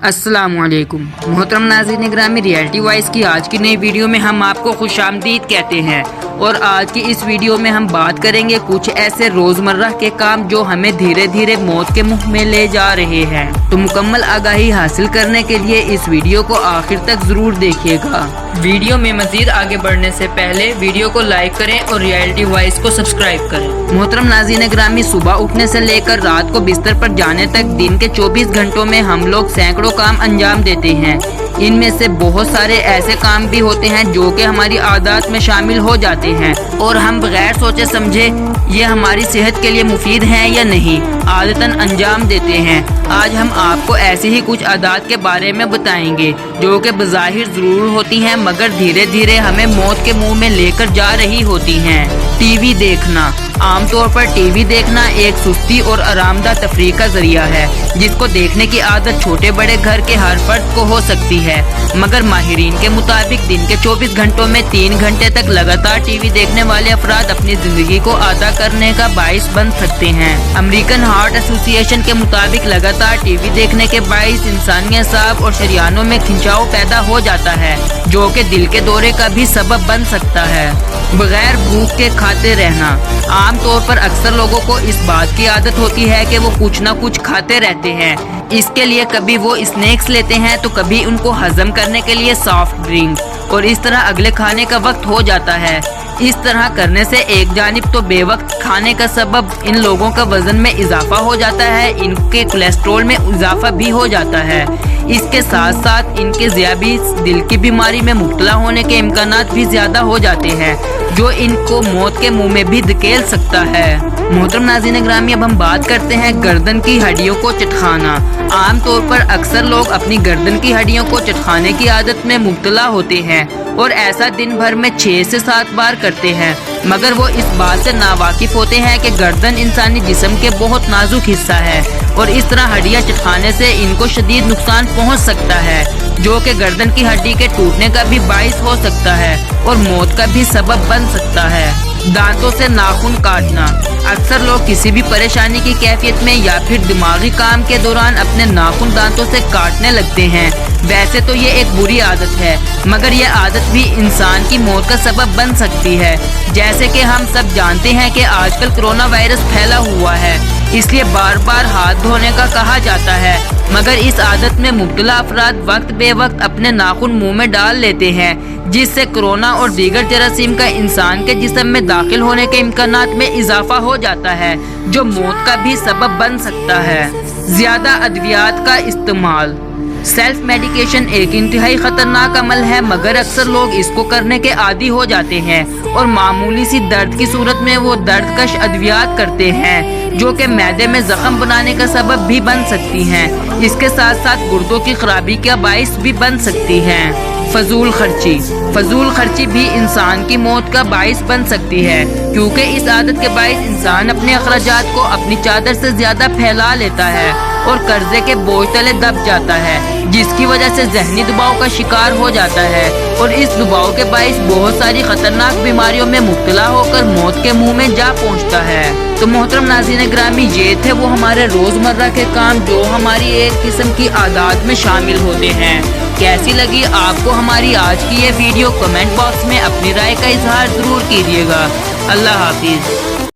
अस्सलामुअलैकुम मोहतरम नाज़रीन ग्रामी, रियलिटी वॉइस की आज की नई वीडियो में हम आपको खुशामदीद कहते हैं। और आज की इस वीडियो में हम बात करेंगे कुछ ऐसे रोजमर्रा के काम जो हमें धीरे धीरे मौत के मुंह में ले जा रहे हैं। तो मुकम्मल आगाही हासिल करने के लिए इस वीडियो को आखिर तक जरूर देखिएगा। वीडियो में मजीद आगे बढ़ने से पहले वीडियो को लाइक करें और रियलिटी वॉइस को सब्सक्राइब करें। मोहतरम नाज़रीन ग्रामी, सुबह उठने से लेकर रात को बिस्तर पर जाने तक दिन के 24 घंटों में हम लोग सैकड़ों काम अंजाम देते हैं। इनमें से बहुत सारे ऐसे काम भी होते हैं जो कि हमारी आदत में शामिल हो जाते हैं और हम बगैर सोचे समझे ये हमारी सेहत के लिए मुफीद हैं या नहीं आदतन अंजाम देते हैं। आज हम आपको ऐसी ही कुछ आदत के बारे में बताएंगे जो कि बज़ाहिर ज़रूर होती हैं मगर धीरे धीरे हमें मौत के मुंह में लेकर जा रही होती हैं। टीवी देखना। आमतौर पर टीवी देखना एक सुस्ती और आरामदाह तफरीह का जरिया है जिसको देखने की आदत छोटे बड़े घर के हर फर्द को हो सकती है, मगर माहिरीन के मुताबिक दिन के 24 घंटों में 3 घंटे तक लगातार टीवी देखने वाले अफराद अपनी जिंदगी को अदा करने का बाइस बन सकते हैं। अमेरिकन हार्ट एसोसिएशन के मुताबिक लगातार टीवी देखने के बाइस इंसानी असाब और शरियानों में खिंचाव पैदा हो जाता है जो कि दिल के दौरे का भी सबब बन सकता है। बगैर भूख के खाते रहना। आमतौर पर अक्सर लोगों को इस बात की आदत होती है कि वो कुछ न कुछ खाते रहते हैं। इसके लिए कभी वो स्नैक्स लेते हैं तो कभी उनको हजम करने के लिए सॉफ्ट ड्रिंक, और इस तरह अगले खाने का वक्त हो जाता है। इस तरह करने से एक जानिब तो बेवक्त खाने का सबब इन लोगों का वजन में इजाफा हो जाता है, इनके कोलेस्ट्रॉल में इजाफा भी हो जाता है। इसके साथ साथ इनके ज़ियाबीस, दिल की बीमारी में मुब्तला होने के इम्कानात भी ज़्यादा हो जाते हैं जो इनको मौत के मुंह में भी धकेल सकता है। मोहतरम नाज़रीन ग्रामी, अब हम बात करते हैं गर्दन की हड्डियों को चटखाना। आमतौर पर अक्सर लोग अपनी गर्दन की हड्डियों को चटखाने की आदत में मुब्तला होते हैं और ऐसा दिन भर में 6 से 7 बार करते हैं, मगर वो इस बात से नावाकिफ होते हैं कि गर्दन इंसानी जिस्म के बहुत नाजुक हिस्सा है और इस तरह हड्डियां चटखाने से इनको शदीद नुकसान पहुंच सकता है जो कि गर्दन की हड्डी के टूटने का भी बाइस हो सकता है और मौत का भी सबब बन सकता है। दांतों से नाखून काटना। अक्सर लोग किसी भी परेशानी की कैफियत में या फिर दिमागी काम के दौरान अपने नाखून दांतों से काटने लगते हैं। वैसे तो ये एक बुरी आदत है मगर यह आदत भी इंसान की मौत का सबब बन सकती है। जैसे कि हम सब जानते हैं कि आजकल कोरोना वायरस फैला हुआ है, इसलिए बार बार हाथ धोने का कहा जाता है, मगर इस आदत में मुब्तला अफराद वक्त बे वक्त अपने नाखून मुंह में डाल लेते हैं जिससे कोरोना और दीगर जरासीम का इंसान के जिस्म में दाखिल होने के इम्कानात में इजाफा हो जाता है जो मौत का भी सबब बन सकता है। ज्यादा अद्वियात का इस्तेमाल। सेल्फ मेडिकेशन एक इंतहाई खतरनाक अमल है मगर अक्सर लोग इसको करने के आदी हो जाते हैं और मामूली सी दर्द की सूरत में वो दर्दकश अद्वियात करते हैं जो कि मैदे में जख्म बनाने का सबब भी बन सकती हैं। इसके साथ साथ गुर्दों की खराबी का बाइस भी बन सकती हैं। फजूल खर्ची। फजूल खर्ची भी इंसान की मौत का बाइस बन सकती है क्योंकि इस आदत के बाइस इंसान अपने अखराजात को अपनी चादर से ज्यादा फैला लेता है और कर्जे के बोझ तले दब जाता है जिसकी वजह से जहनी दबाव का शिकार हो जाता है और इस दबाव के बाइस बहुत सारी खतरनाक बीमारियों में मुब्तला होकर मौत के मुंह में जा पहुंचता है। तो मोहतरम नाज़रीन ग्रामी, ये थे वो हमारे रोजमर्रा के काम जो हमारी एक किस्म की आदत में शामिल होते हैं। कैसी लगी आपको हमारी आज की ये वीडियो? कमेंट बॉक्स में अपनी राय का इजहार जरूर कीजिएगा। अल्लाह हाफिज।